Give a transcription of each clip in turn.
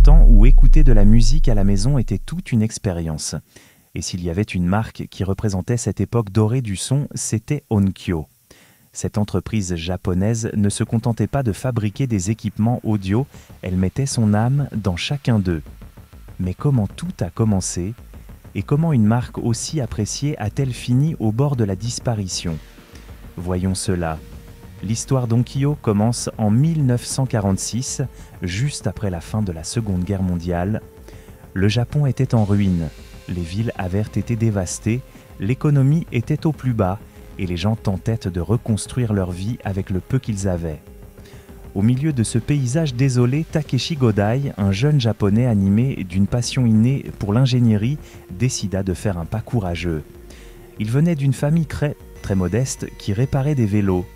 temps où écouter de la musique à la maison était toute une expérience. Et s'il y avait une marque qui représentait cette époque dorée du son, c'était Onkyo. Cette entreprise japonaise ne se contentait pas de fabriquer des équipements audio, elle mettait son âme dans chacun d'eux. Mais comment tout a commencé et comment une marque aussi appréciée a-t-elle fini au bord de la disparition? Voyons cela. L'histoire d'Onkyo commence en 1946, juste après la fin de la Seconde Guerre mondiale. Le Japon était en ruine, les villes avaient été dévastées, l'économie était au plus bas et les gens tentaient de reconstruire leur vie avec le peu qu'ils avaient. Au milieu de ce paysage désolé, Takeshi Godai, un jeune japonais animé d'une passion innée pour l'ingénierie, décida de faire un pas courageux. Il venait d'une famille très modeste qui réparait des vélos.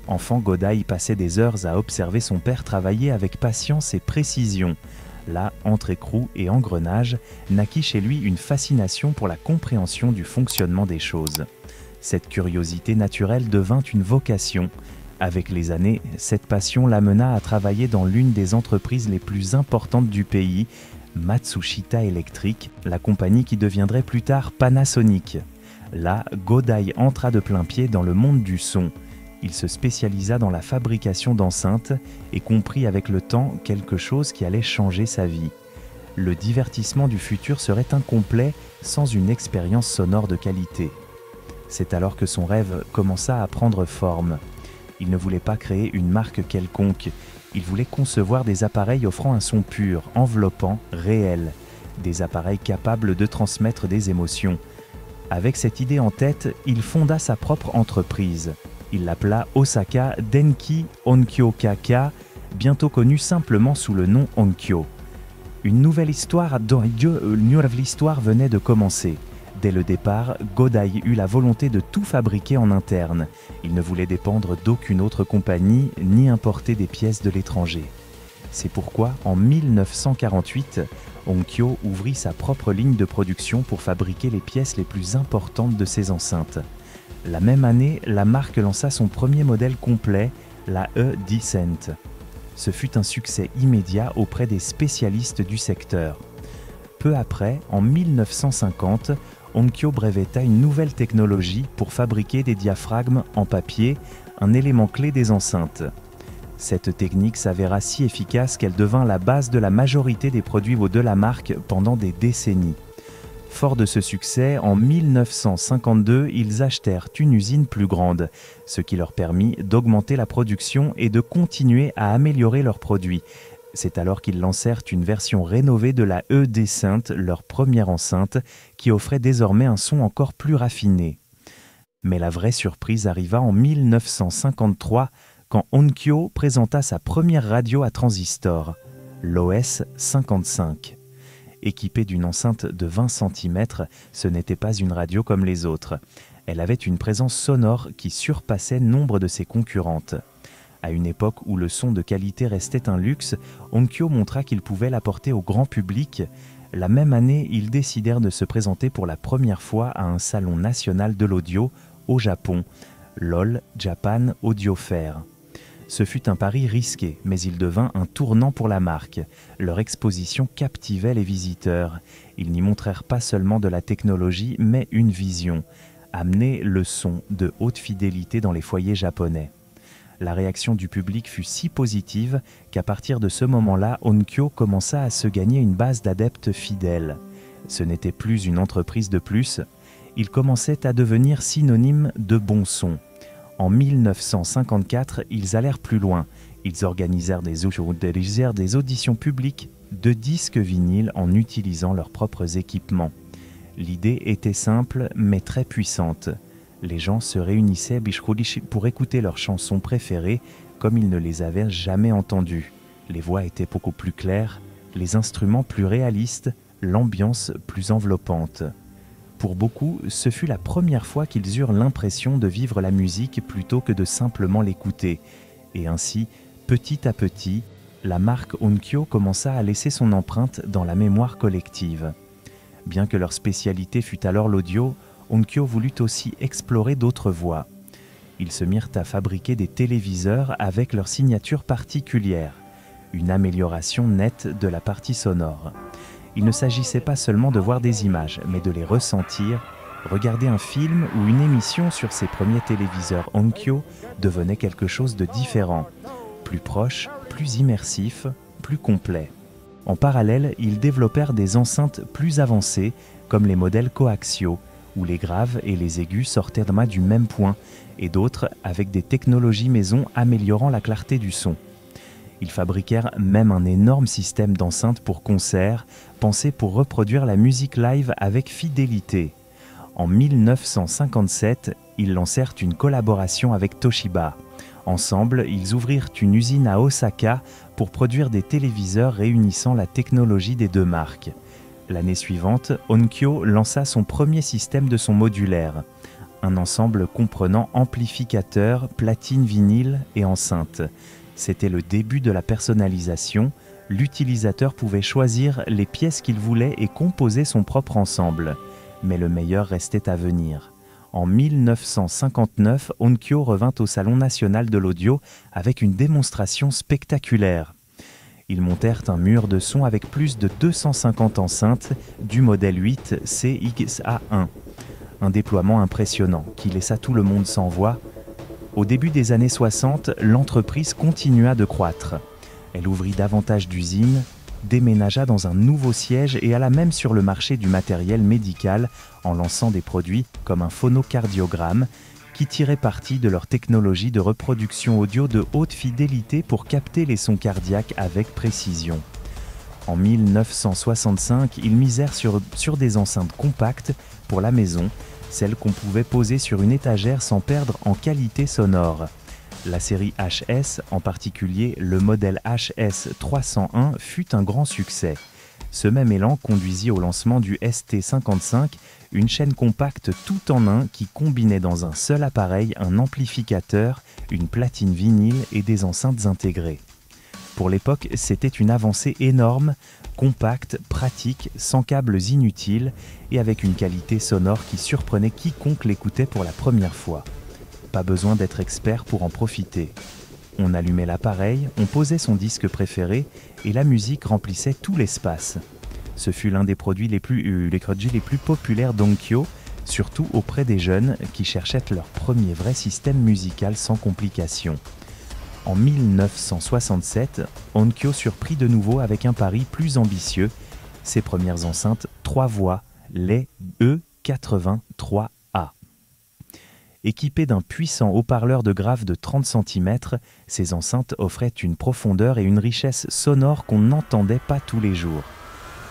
Enfant, Godai passait des heures à observer son père travailler avec patience et précision. Là, entre écrou et engrenage, naquit chez lui une fascination pour la compréhension du fonctionnement des choses. Cette curiosité naturelle devint une vocation. Avec les années, cette passion l'amena à travailler dans l'une des entreprises les plus importantes du pays, Matsushita Electric, la compagnie qui deviendrait plus tard Panasonic. Là, Godai entra de plein pied dans le monde du son. Il se spécialisa dans la fabrication d'enceintes et comprit avec le temps quelque chose qui allait changer sa vie. Le divertissement du futur serait incomplet sans une expérience sonore de qualité. C'est alors que son rêve commença à prendre forme. Il ne voulait pas créer une marque quelconque, il voulait concevoir des appareils offrant un son pur, enveloppant, réel, des appareils capables de transmettre des émotions. Avec cette idée en tête, il fonda sa propre entreprise. Il l'appela Osaka Denki Onkyo Kaka, bientôt connue simplement sous le nom Onkyo. Une nouvelle histoire venait de commencer. Dès le départ, Godai eut la volonté de tout fabriquer en interne. Il ne voulait dépendre d'aucune autre compagnie ni importer des pièces de l'étranger. C'est pourquoi, en 1948, Onkyo ouvrit sa propre ligne de production pour fabriquer les pièces les plus importantes de ses enceintes. La même année, la marque lança son premier modèle complet, la E-Decent. Ce fut un succès immédiat auprès des spécialistes du secteur. Peu après, en 1950, Onkyo brevetta une nouvelle technologie pour fabriquer des diaphragmes en papier, un élément clé des enceintes. Cette technique s'avéra si efficace qu'elle devint la base de la majorité des produits de la marque pendant des décennies. Fort de ce succès, en 1952, ils achetèrent une usine plus grande, ce qui leur permit d'augmenter la production et de continuer à améliorer leurs produits. C'est alors qu'ils lancèrent une version rénovée de la E-Decent, leur première enceinte, qui offrait désormais un son encore plus raffiné. Mais la vraie surprise arriva en 1953, quand Onkyo présenta sa première radio à transistor, l'OS 55. Équipée d'une enceinte de 20 cm, ce n'était pas une radio comme les autres. Elle avait une présence sonore qui surpassait nombre de ses concurrentes. À une époque où le son de qualité restait un luxe, Onkyo montra qu'il pouvait l'apporter au grand public. La même année, ils décidèrent de se présenter pour la première fois à un salon national de l'audio au Japon, LOL Japan Audio Fair. Ce fut un pari risqué, mais il devint un tournant pour la marque. Leur exposition captivait les visiteurs. Ils n'y montrèrent pas seulement de la technologie, mais une vision, amener le son de haute fidélité dans les foyers japonais. La réaction du public fut si positive qu'à partir de ce moment-là, Onkyo commença à se gagner une base d'adeptes fidèles. Ce n'était plus une entreprise de plus, il commençait à devenir synonyme de bon son. En 1954, ils allèrent plus loin. Ils organisèrent des auditions publiques de disques vinyles en utilisant leurs propres équipements. L'idée était simple mais très puissante. Les gens se réunissaient pour écouter leurs chansons préférées comme ils ne les avaient jamais entendues. Les voix étaient beaucoup plus claires, les instruments plus réalistes, l'ambiance plus enveloppante. Pour beaucoup, ce fut la première fois qu'ils eurent l'impression de vivre la musique plutôt que de simplement l'écouter. Et ainsi, petit à petit, la marque Onkyo commença à laisser son empreinte dans la mémoire collective. Bien que leur spécialité fût alors l'audio, Onkyo voulut aussi explorer d'autres voies. Ils se mirent à fabriquer des téléviseurs avec leur signature particulière. une amélioration nette de la partie sonore. Il ne s'agissait pas seulement de voir des images, mais de les ressentir. Regarder un film ou une émission sur ses premiers téléviseurs Onkyo devenait quelque chose de différent, plus proche, plus immersif, plus complet. En parallèle, ils développèrent des enceintes plus avancées, comme les modèles coaxiaux, où les graves et les aigus sortaient du même point, et d'autres avec des technologies maison améliorant la clarté du son. Ils fabriquèrent même un énorme système d'enceintes pour concerts, pensé pour reproduire la musique live avec fidélité. En 1957, ils lancèrent une collaboration avec Toshiba. Ensemble, ils ouvrirent une usine à Osaka pour produire des téléviseurs réunissant la technologie des deux marques. L'année suivante, Onkyo lança son premier système de son modulaire, un ensemble comprenant amplificateur, platine vinyle et enceinte. C'était le début de la personnalisation. L'utilisateur pouvait choisir les pièces qu'il voulait et composer son propre ensemble. Mais le meilleur restait à venir. En 1959, Onkyo revint au Salon national de l'audio avec une démonstration spectaculaire. Ils montèrent un mur de son avec plus de 250 enceintes du modèle 8 CXA1. Un déploiement impressionnant qui laissa tout le monde sans voix. Au début des années 60, l'entreprise continua de croître. Elle ouvrit davantage d'usines, déménagea dans un nouveau siège et alla même sur le marché du matériel médical en lançant des produits comme un phonocardiogramme qui tirait parti de leur technologie de reproduction audio de haute fidélité pour capter les sons cardiaques avec précision. En 1965, ils misèrent sur des enceintes compactes pour la maison, celles qu'on pouvait poser sur une étagère sans perdre en qualité sonore. La série HS, en particulier le modèle HS 301, fut un grand succès. Ce même élan conduisit au lancement du ST55, une chaîne compacte tout en un qui combinait dans un seul appareil un amplificateur, une platine vinyle et des enceintes intégrées. Pour l'époque, c'était une avancée énorme, compacte, pratique, sans câbles inutiles et avec une qualité sonore qui surprenait quiconque l'écoutait pour la première fois. Pas besoin d'être expert pour en profiter. On allumait l'appareil, on posait son disque préféré et la musique remplissait tout l'espace. Ce fut l'un des produits les plus populaires d'Onkyo, surtout auprès des jeunes qui cherchaient leur premier vrai système musical sans complications. En 1967, Onkyo surprit de nouveau avec un pari plus ambitieux, ses premières enceintes 3 voix, les E83A. Équipées d'un puissant haut-parleur de grave de 30 cm, ces enceintes offraient une profondeur et une richesse sonore qu'on n'entendait pas tous les jours.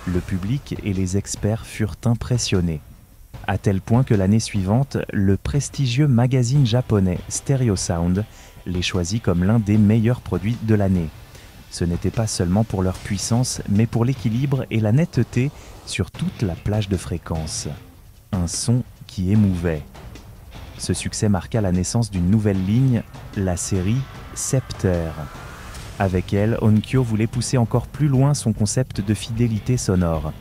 Le public et les experts furent impressionnés, à tel point que l'année suivante, le prestigieux magazine japonais Stereo Sound les choisit comme l'un des meilleurs produits de l'année. Ce n'était pas seulement pour leur puissance, mais pour l'équilibre et la netteté sur toute la plage de fréquences. Un son qui émouvait. Ce succès marqua la naissance d'une nouvelle ligne, la série Scepter. Avec elle, Onkyo voulait pousser encore plus loin son concept de fidélité sonore.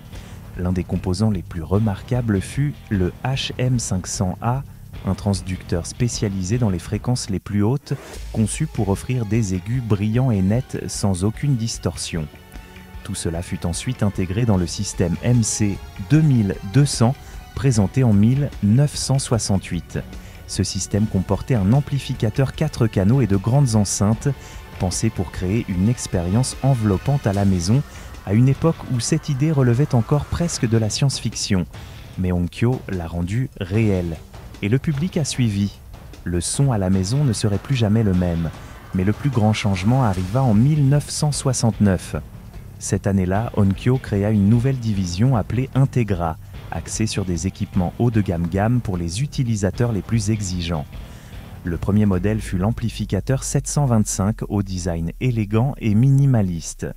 L'un des composants les plus remarquables fut le HM500A, un transducteur spécialisé dans les fréquences les plus hautes, conçu pour offrir des aigus brillants et nets sans aucune distorsion. Tout cela fut ensuite intégré dans le système MC 2200, présenté en 1968. Ce système comportait un amplificateur 4 canaux et de grandes enceintes, pensé pour créer une expérience enveloppante à la maison, à une époque où cette idée relevait encore presque de la science-fiction. Mais Onkyo l'a rendue réelle. Et le public a suivi. Le son à la maison ne serait plus jamais le même. Mais le plus grand changement arriva en 1969. Cette année-là, Onkyo créa une nouvelle division appelée Integra, axée sur des équipements haut de gamme pour les utilisateurs les plus exigeants. Le premier modèle fut l'amplificateur 725 au design élégant et minimaliste.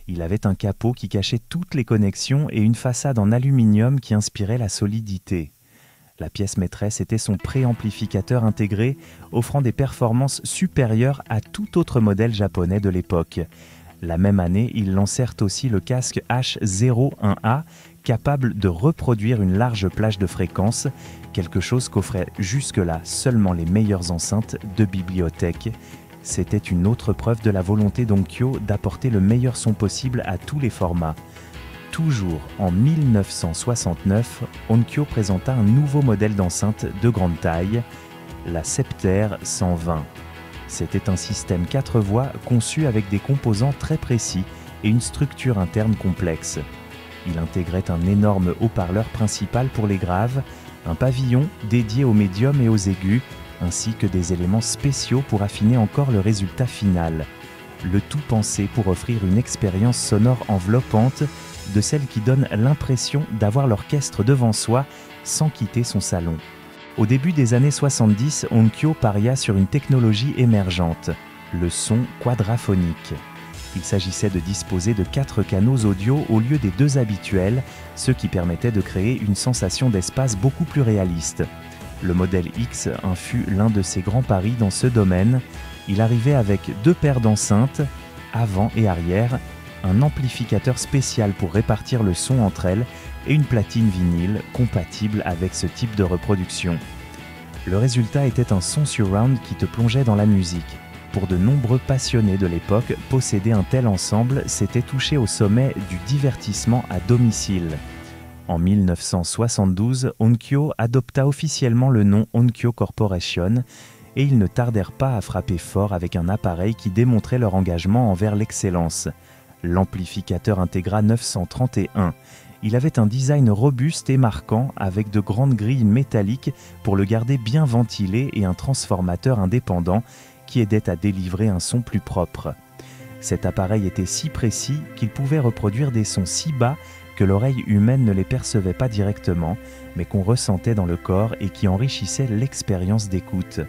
Il avait un capot qui cachait toutes les connexions et une façade en aluminium qui inspirait la solidité. La pièce maîtresse était son préamplificateur intégré, offrant des performances supérieures à tout autre modèle japonais de l'époque. La même année, ils lancèrent aussi le casque H01A, capable de reproduire une large plage de fréquences, quelque chose qu'offraient jusque-là seulement les meilleures enceintes de bibliothèque, C'était une autre preuve de la volonté d'Onkyo d'apporter le meilleur son possible à tous les formats. Toujours en 1969, Onkyo présenta un nouveau modèle d'enceinte de grande taille, la Scepter 120. C'était un système 4 voix conçu avec des composants très précis et une structure interne complexe. Il intégrait un énorme haut-parleur principal pour les graves, un pavillon dédié aux médiums et aux aigus, ainsi que des éléments spéciaux pour affiner encore le résultat final. Le tout pensé pour offrir une expérience sonore enveloppante, de celle qui donne l'impression d'avoir l'orchestre devant soi sans quitter son salon. Au début des années 70, Onkyo paria sur une technologie émergente, le son quadraphonique. Il s'agissait de disposer de 4 canaux audio au lieu des 2 habituels, ce qui permettait de créer une sensation d'espace beaucoup plus réaliste. Le modèle X en fut l'un de ses grands paris dans ce domaine. Il arrivait avec 2 paires d'enceintes, avant et arrière, un amplificateur spécial pour répartir le son entre elles et une platine vinyle compatible avec ce type de reproduction. Le résultat était un son surround qui te plongeait dans la musique. Pour de nombreux passionnés de l'époque, posséder un tel ensemble, c'était toucher au sommet du divertissement à domicile. En 1972, Onkyo adopta officiellement le nom Onkyo Corporation et ils ne tardèrent pas à frapper fort avec un appareil qui démontrait leur engagement envers l'excellence. L'amplificateur Integra 931. Il avait un design robuste et marquant avec de grandes grilles métalliques pour le garder bien ventilé et un transformateur indépendant qui aidait à délivrer un son plus propre. Cet appareil était si précis qu'il pouvait reproduire des sons si bas que l'oreille humaine ne les percevait pas directement, mais qu'on ressentait dans le corps et qui enrichissaient l'expérience d'écoute.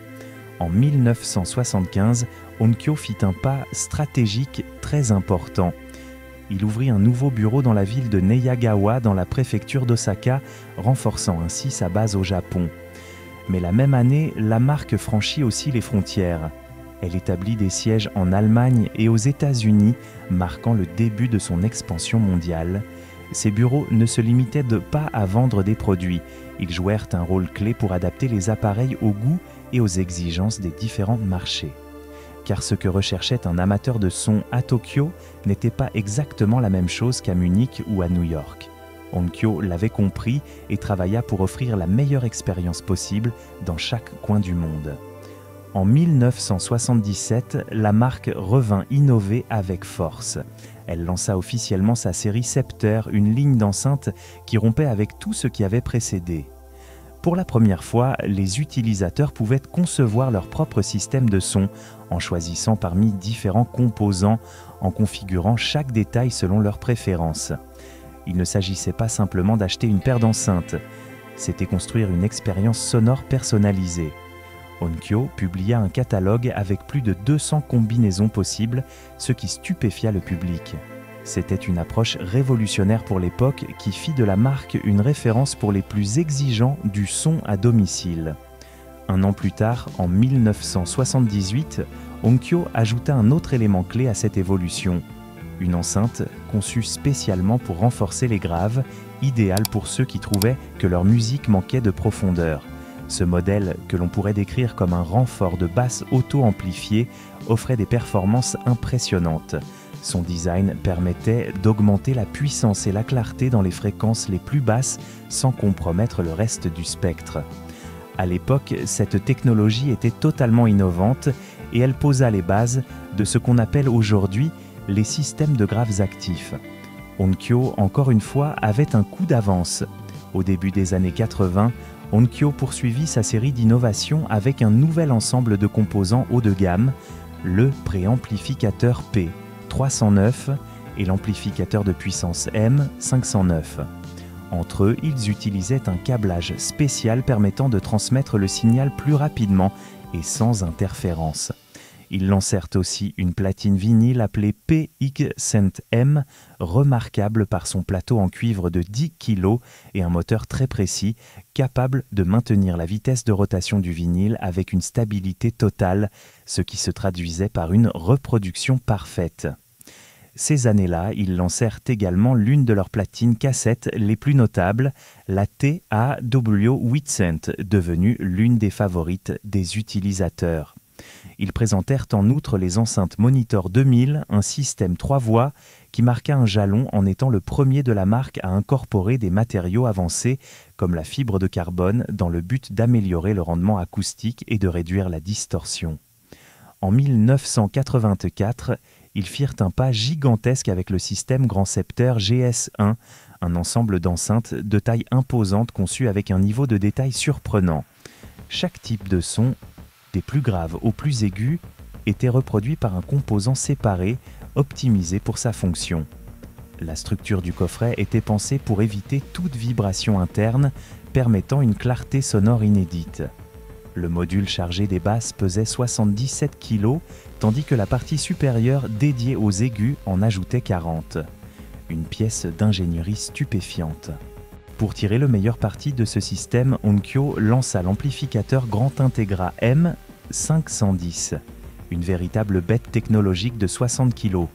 En 1975, Onkyo fit un pas stratégique très important. Il ouvrit un nouveau bureau dans la ville de Neyagawa, dans la préfecture d'Osaka, renforçant ainsi sa base au Japon. Mais la même année, la marque franchit aussi les frontières. Elle établit des sièges en Allemagne et aux États-Unis, marquant le début de son expansion mondiale. Ces bureaux ne se limitaient pas à vendre des produits. Ils jouèrent un rôle clé pour adapter les appareils au goût et aux exigences des différents marchés. Car ce que recherchait un amateur de son à Tokyo n'était pas exactement la même chose qu'à Munich ou à New York. Onkyo l'avait compris et travailla pour offrir la meilleure expérience possible dans chaque coin du monde. En 1977, la marque revint innover avec force. Elle lança officiellement sa série Scepter, une ligne d'enceinte qui rompait avec tout ce qui avait précédé. Pour la première fois, les utilisateurs pouvaient concevoir leur propre système de son en choisissant parmi différents composants, en configurant chaque détail selon leurs préférences. Il ne s'agissait pas simplement d'acheter une paire d'enceintes, c'était construire une expérience sonore personnalisée. Onkyo publia un catalogue avec plus de 200 combinaisons possibles, ce qui stupéfia le public. C'était une approche révolutionnaire pour l'époque qui fit de la marque une référence pour les plus exigeants du son à domicile. Un an plus tard, en 1978, Onkyo ajouta un autre élément clé à cette évolution. Une enceinte conçue spécialement pour renforcer les graves, idéale pour ceux qui trouvaient que leur musique manquait de profondeur. Ce modèle, que l'on pourrait décrire comme un renfort de basse auto-amplifiée, offrait des performances impressionnantes. Son design permettait d'augmenter la puissance et la clarté dans les fréquences les plus basses sans compromettre le reste du spectre. À l'époque, cette technologie était totalement innovante et elle posa les bases de ce qu'on appelle aujourd'hui les systèmes de graves actifs. Onkyo, encore une fois, avait un coup d'avance. Au début des années 80, Onkyo poursuivit sa série d'innovations avec un nouvel ensemble de composants haut de gamme, le préamplificateur P 309 et l'amplificateur de puissance M 509. Entre eux, ils utilisaient un câblage spécial permettant de transmettre le signal plus rapidement et sans interférence. Ils lancèrent aussi une platine vinyle appelée PX100M, remarquable par son plateau en cuivre de 10 kg et un moteur très précis, capable de maintenir la vitesse de rotation du vinyle avec une stabilité totale, ce qui se traduisait par une reproduction parfaite. Ces années-là, ils lancèrent également l'une de leurs platines cassettes les plus notables, la TAW800, devenue l'une des favorites des utilisateurs. Ils présentèrent en outre les enceintes Monitor 2000, un système 3 voies qui marqua un jalon en étant le premier de la marque à incorporer des matériaux avancés comme la fibre de carbone dans le but d'améliorer le rendement acoustique et de réduire la distorsion. En 1984, ils firent un pas gigantesque avec le système Grandcepteur GS1, un ensemble d'enceintes de taille imposante conçues avec un niveau de détail surprenant. Chaque type de son, des plus graves aux plus aigus, était reproduit par un composant séparé, optimisé pour sa fonction. La structure du coffret était pensée pour éviter toute vibration interne, permettant une clarté sonore inédite. Le module chargé des basses pesait 77 kg, tandis que la partie supérieure dédiée aux aigus en ajoutait 40. Une pièce d'ingénierie stupéfiante. Pour tirer le meilleur parti de ce système, Onkyo lança l'amplificateur Grand Integra M510, une véritable bête technologique de 60 kg.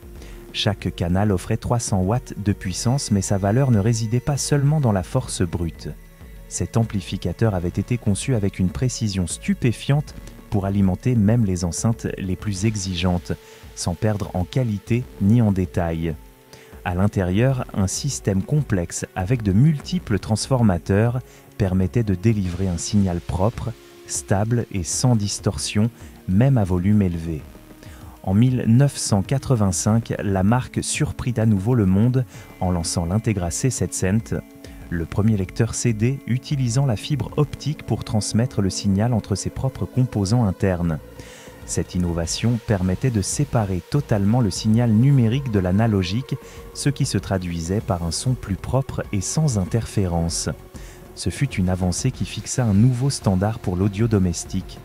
Chaque canal offrait 300 watts de puissance, mais sa valeur ne résidait pas seulement dans la force brute. Cet amplificateur avait été conçu avec une précision stupéfiante pour alimenter même les enceintes les plus exigeantes, sans perdre en qualité ni en détail. À l'intérieur, un système complexe avec de multiples transformateurs permettait de délivrer un signal propre, stable et sans distorsion, même à volume élevé. En 1985, la marque surprit à nouveau le monde en lançant l'Integra C700, le premier lecteur CD utilisant la fibre optique pour transmettre le signal entre ses propres composants internes. Cette innovation permettait de séparer totalement le signal numérique de l'analogique, ce qui se traduisait par un son plus propre et sans interférence. Ce fut une avancée qui fixa un nouveau standard pour l'audio domestique.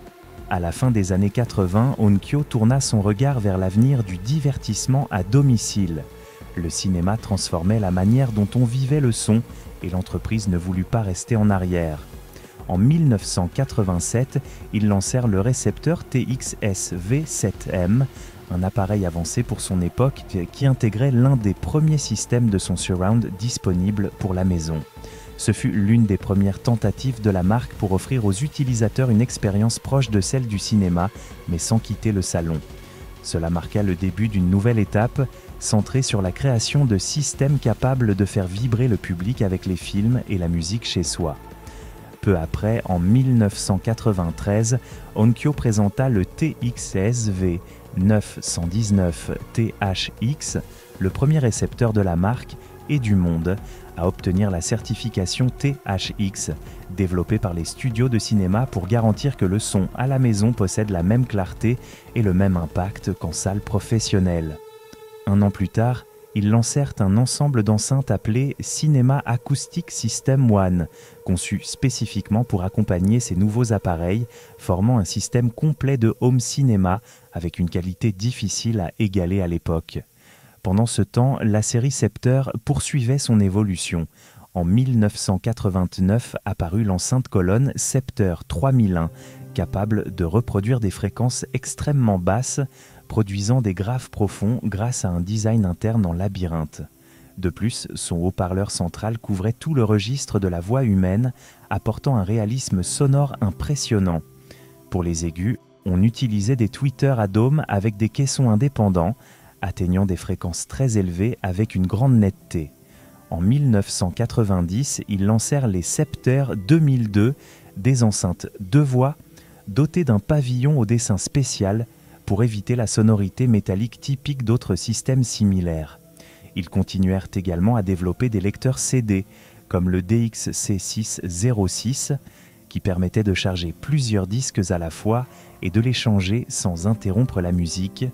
À la fin des années 80, Onkyo tourna son regard vers l'avenir du divertissement à domicile. Le cinéma transformait la manière dont on vivait le son et l'entreprise ne voulut pas rester en arrière. En 1987, ils lancèrent le récepteur TXS V7M, un appareil avancé pour son époque qui intégrait l'un des premiers systèmes de son surround disponible pour la maison. Ce fut l'une des premières tentatives de la marque pour offrir aux utilisateurs une expérience proche de celle du cinéma, mais sans quitter le salon. Cela marqua le début d'une nouvelle étape, centrée sur la création de systèmes capables de faire vibrer le public avec les films et la musique chez soi. Peu après, en 1993, Onkyo présenta le TXS-V 919 THX, le premier récepteur de la marque et du monde à obtenir la certification THX, développée par les studios de cinéma pour garantir que le son à la maison possède la même clarté et le même impact qu'en salle professionnelle. Un an plus tard, ils lancèrent un ensemble d'enceintes appelé Cinema Acoustic System One, conçu spécifiquement pour accompagner ces nouveaux appareils, formant un système complet de home cinéma avec une qualité difficile à égaler à l'époque. Pendant ce temps, la série Scepter poursuivait son évolution. En 1989 apparut l'enceinte colonne Scepter 3001, capable de reproduire des fréquences extrêmement basses, produisant des graves profonds grâce à un design interne en labyrinthe. De plus, son haut-parleur central couvrait tout le registre de la voix humaine, apportant un réalisme sonore impressionnant. Pour les aigus, on utilisait des tweeters à dôme avec des caissons indépendants, atteignant des fréquences très élevées avec une grande netteté. En 1990, ils lancèrent les Scepter 2002, des enceintes 2 voix, dotées d'un pavillon au dessin spécial, pour éviter la sonorité métallique typique d'autres systèmes similaires. Ils continuèrent également à développer des lecteurs CD, comme le DXC606, qui permettait de charger plusieurs disques à la fois et de les changer sans interrompre la musique.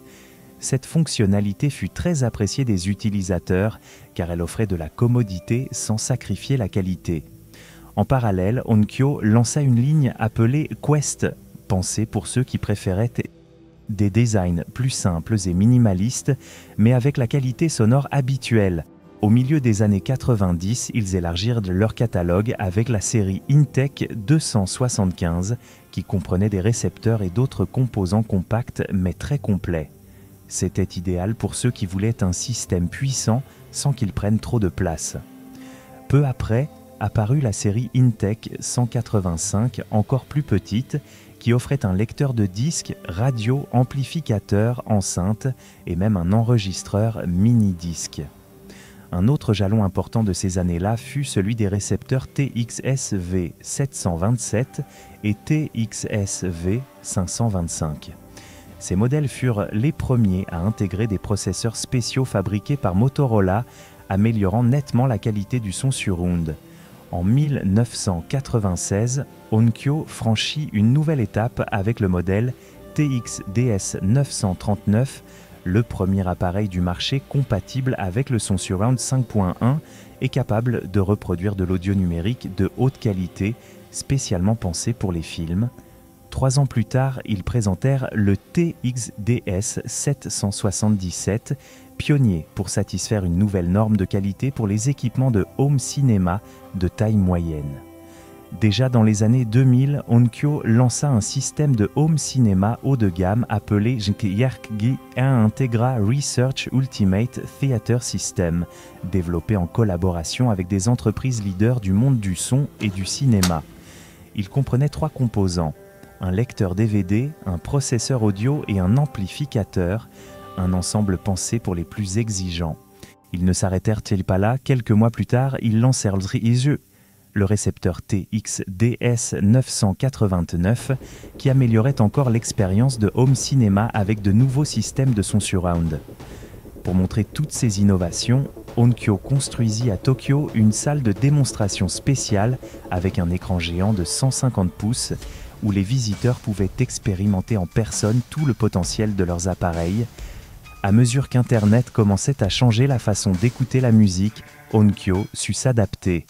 Cette fonctionnalité fut très appréciée des utilisateurs, car elle offrait de la commodité sans sacrifier la qualité. En parallèle, Onkyo lança une ligne appelée Quest, pensée pour ceux qui préféraient des designs plus simples et minimalistes, mais avec la qualité sonore habituelle. Au milieu des années 90, ils élargirent leur catalogue avec la série Intec 275, qui comprenait des récepteurs et d'autres composants compacts mais très complets. C'était idéal pour ceux qui voulaient un système puissant sans qu'il prenne trop de place. Peu après, apparut la série Intec 185, encore plus petite, qui qui offrait un lecteur de disques, radio, amplificateur, enceinte et même un enregistreur mini-disque. Un autre jalon important de ces années-là fut celui des récepteurs TXS-V 727 et TXS-V 525. Ces modèles furent les premiers à intégrer des processeurs spéciaux fabriqués par Motorola, améliorant nettement la qualité du son surround. En 1996, Onkyo franchit une nouvelle étape avec le modèle TXDS 939, le premier appareil du marché compatible avec le son surround 5.1 et capable de reproduire de l'audio numérique de haute qualité, spécialement pensé pour les films. 3 ans plus tard, ils présentèrent le TXDS 777, pionnier pour satisfaire une nouvelle norme de qualité pour les équipements de home cinéma de taille moyenne. Déjà dans les années 2000, Onkyo lança un système de home cinéma haut de gamme appelé Yerkgi Integra Research Ultimate Theater System, développé en collaboration avec des entreprises leaders du monde du son et du cinéma. Il comprenait 3 composants, un lecteur DVD, un processeur audio et un amplificateur, un ensemble pensé pour les plus exigeants. Ils ne s'arrêtèrent-ils pas là? Quelques mois plus tard, ils lancèrent le récepteur TXDS 989 qui améliorait encore l'expérience de home cinéma avec de nouveaux systèmes de son surround. Pour montrer toutes ces innovations, Onkyo construisit à Tokyo une salle de démonstration spéciale avec un écran géant de 150 pouces où les visiteurs pouvaient expérimenter en personne tout le potentiel de leurs appareils. À mesure qu'Internet commençait à changer la façon d'écouter la musique, Onkyo sut s'adapter.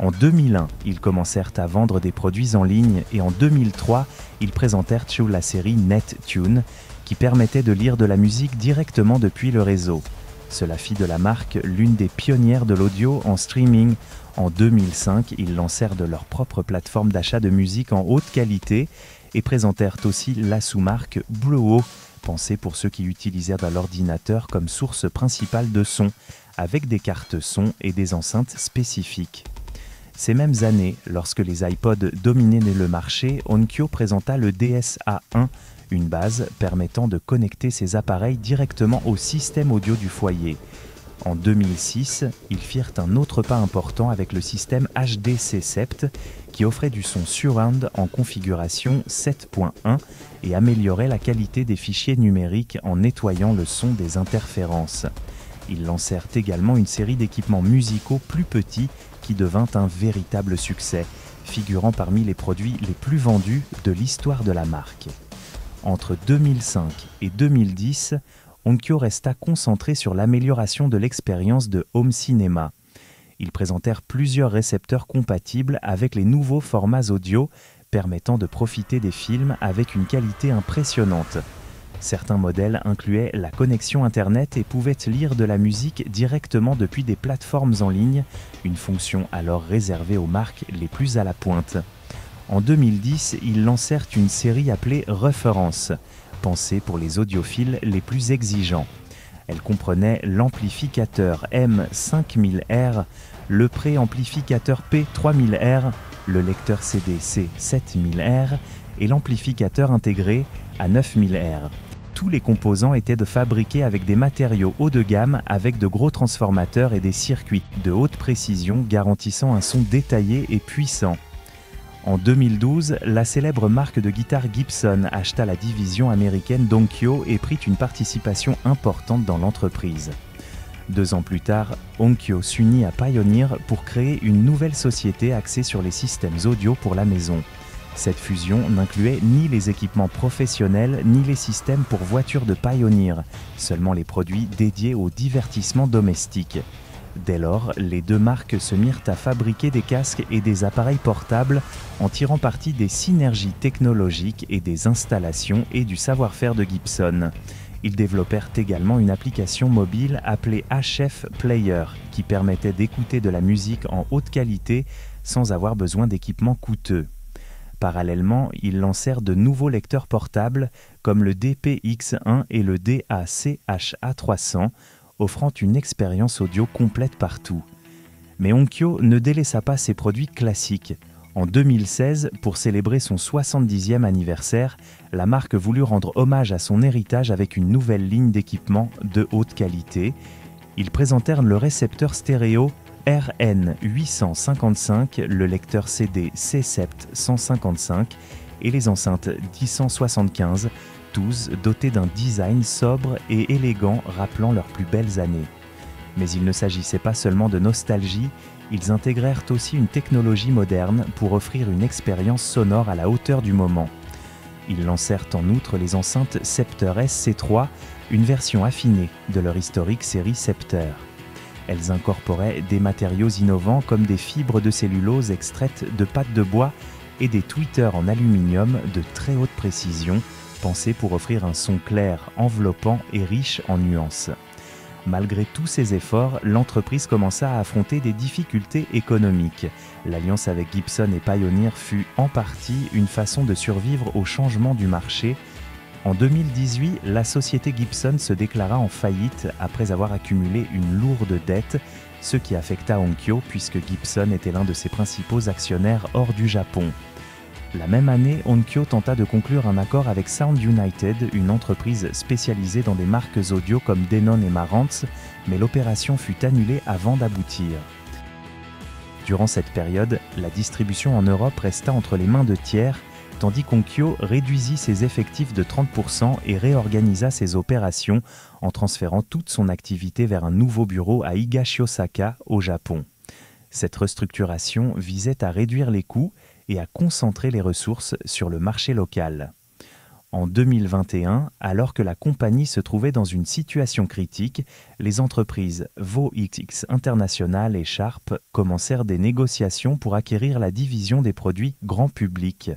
En 2001, ils commencèrent à vendre des produits en ligne et en 2003, ils présentèrent la série NetTune qui permettait de lire de la musique directement depuis le réseau. Cela fit de la marque l'une des pionnières de l'audio en streaming. En 2005, ils lancèrent de leur propre plateforme d'achat de musique en haute qualité et présentèrent aussi la sous-marque Bluo, pensée pour ceux qui utilisèrent l'ordinateur comme source principale de son, avec des cartes son et des enceintes spécifiques. Ces mêmes années, lorsque les iPods dominaient le marché, Onkyo présenta le DSA1, une base permettant de connecter ces appareils directement au système audio du foyer. En 2006, ils firent un autre pas important avec le système HDC7 qui offrait du son surround en configuration 7.1 et améliorait la qualité des fichiers numériques en nettoyant le son des interférences. Ils lancèrent également une série d'équipements musicaux plus petits qui devint un véritable succès, figurant parmi les produits les plus vendus de l'histoire de la marque. Entre 2005 et 2010, Onkyo resta concentré sur l'amélioration de l'expérience de home cinéma. Ils présentèrent plusieurs récepteurs compatibles avec les nouveaux formats audio permettant de profiter des films avec une qualité impressionnante. Certains modèles incluaient la connexion Internet et pouvaient lire de la musique directement depuis des plateformes en ligne, une fonction alors réservée aux marques les plus à la pointe. En 2010, ils lancèrent une série appelée Reference, pensée pour les audiophiles les plus exigeants. Elle comprenait l'amplificateur M5000R, le préamplificateur P3000R, le lecteur CD C7000R et l'amplificateur intégré à 9000R. Tous les composants étaient fabriqués avec des matériaux haut de gamme avec de gros transformateurs et des circuits de haute précision garantissant un son détaillé et puissant. En 2012, la célèbre marque de guitare Gibson acheta la division américaine d'Onkyo et prit une participation importante dans l'entreprise. 2 ans plus tard, Onkyo s'unit à Pioneer pour créer une nouvelle société axée sur les systèmes audio pour la maison. Cette fusion n'incluait ni les équipements professionnels ni les systèmes pour voitures de Pioneer, seulement les produits dédiés au divertissement domestique. Dès lors, les deux marques se mirent à fabriquer des casques et des appareils portables en tirant parti des synergies technologiques et des installations et du savoir-faire de Gibson. Ils développèrent également une application mobile appelée HF Player qui permettait d'écouter de la musique en haute qualité sans avoir besoin d'équipements coûteux. Parallèlement, ils lancèrent de nouveaux lecteurs portables comme le DPX1 et le DACHA300, offrant une expérience audio complète partout. Mais Onkyo ne délaissa pas ses produits classiques. En 2016, pour célébrer son 70e anniversaire, la marque voulut rendre hommage à son héritage avec une nouvelle ligne d'équipement de haute qualité. Ils présentèrent le récepteur stéréo RN855, le lecteur CD C-Sept 155 et les enceintes 1075, tous dotés d'un design sobre et élégant rappelant leurs plus belles années. Mais il ne s'agissait pas seulement de nostalgie, ils intégrèrent aussi une technologie moderne pour offrir une expérience sonore à la hauteur du moment. Ils lancèrent en outre les enceintes Scepter SC3, une version affinée de leur historique série Scepter. Elles incorporaient des matériaux innovants comme des fibres de cellulose extraites de pâte de bois et des tweeters en aluminium de très haute précision, pensés pour offrir un son clair, enveloppant et riche en nuances. Malgré tous ces efforts, l'entreprise commença à affronter des difficultés économiques. L'alliance avec Gibson et Pioneer fut en partie une façon de survivre au changement du marché. En 2018, la société Gibson se déclara en faillite après avoir accumulé une lourde dette, ce qui affecta Onkyo puisque Gibson était l'un de ses principaux actionnaires hors du Japon. La même année, Onkyo tenta de conclure un accord avec Sound United, une entreprise spécialisée dans des marques audio comme Denon et Marantz, mais l'opération fut annulée avant d'aboutir. Durant cette période, la distribution en Europe resta entre les mains de tiers, tandis qu'Onkyo réduisit ses effectifs de 30% et réorganisa ses opérations en transférant toute son activité vers un nouveau bureau à Higashi-Osaka, au Japon. Cette restructuration visait à réduire les coûts et à concentrer les ressources sur le marché local. En 2021, alors que la compagnie se trouvait dans une situation critique, les entreprises VOXX International et Sharp commencèrent des négociations pour acquérir la division des produits grand public.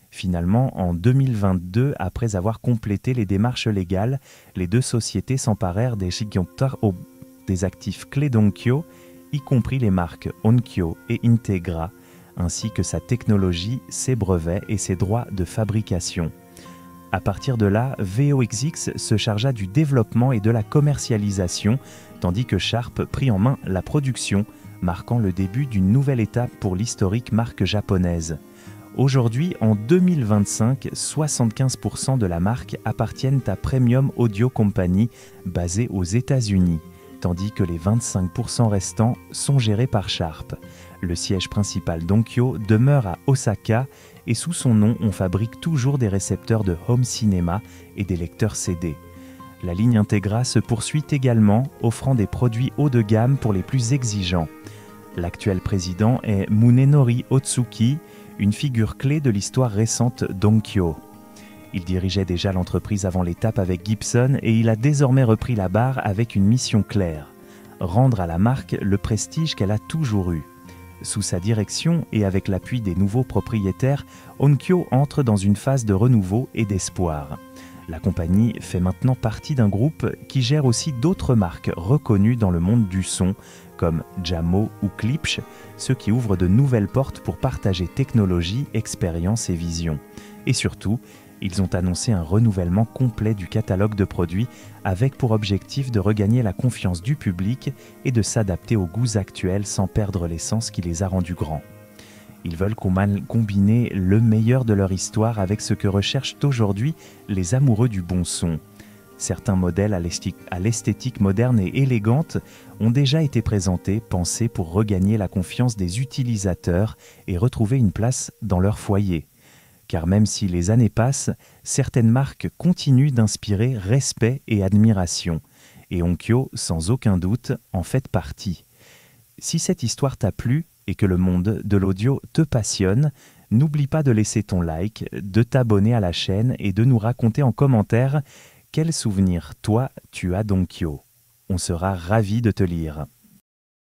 Finalement, en 2022, après avoir complété les démarches légales, les deux sociétés s'emparèrent des actifs clés d'Onkyo, y compris les marques Onkyo et Integra, ainsi que sa technologie, ses brevets et ses droits de fabrication. À partir de là, VOXX se chargea du développement et de la commercialisation, tandis que Sharp prit en main la production, marquant le début d'une nouvelle étape pour l'historique marque japonaise. Aujourd'hui, en 2025, 75% de la marque appartiennent à Premium Audio Company, basée aux États-Unis, tandis que les 25% restants sont gérés par Sharp. Le siège principal d'Onkyo demeure à Osaka et sous son nom, on fabrique toujours des récepteurs de home cinéma et des lecteurs CD. La ligne Integra se poursuit également, offrant des produits haut de gamme pour les plus exigeants. L'actuel président est Munenori Otsuki, une figure clé de l'histoire récente d'Onkyo. Il dirigeait déjà l'entreprise avant l'étape avec Gibson et il a désormais repris la barre avec une mission claire, rendre à la marque le prestige qu'elle a toujours eu. Sous sa direction et avec l'appui des nouveaux propriétaires, Onkyo entre dans une phase de renouveau et d'espoir. La compagnie fait maintenant partie d'un groupe qui gère aussi d'autres marques reconnues dans le monde du son, comme Jamo ou Klipsch, ce qui ouvre de nouvelles portes pour partager technologie, expérience et vision. Et surtout, ils ont annoncé un renouvellement complet du catalogue de produits avec pour objectif de regagner la confiance du public et de s'adapter aux goûts actuels sans perdre l'essence qui les a rendus grands. Ils veulent combiner le meilleur de leur histoire avec ce que recherchent aujourd'hui les amoureux du bon son. Certains modèles à l'esthétique moderne et élégante ont déjà été présentés, pensés pour regagner la confiance des utilisateurs et retrouver une place dans leur foyer. Car même si les années passent, certaines marques continuent d'inspirer respect et admiration. Et Onkyo, sans aucun doute, en fait partie. Si cette histoire t'a plu et que le monde de l'audio te passionne, n'oublie pas de laisser ton like, de t'abonner à la chaîne et de nous raconter en commentaire quel souvenir toi tu as d'Onkyo. On sera ravis de te lire.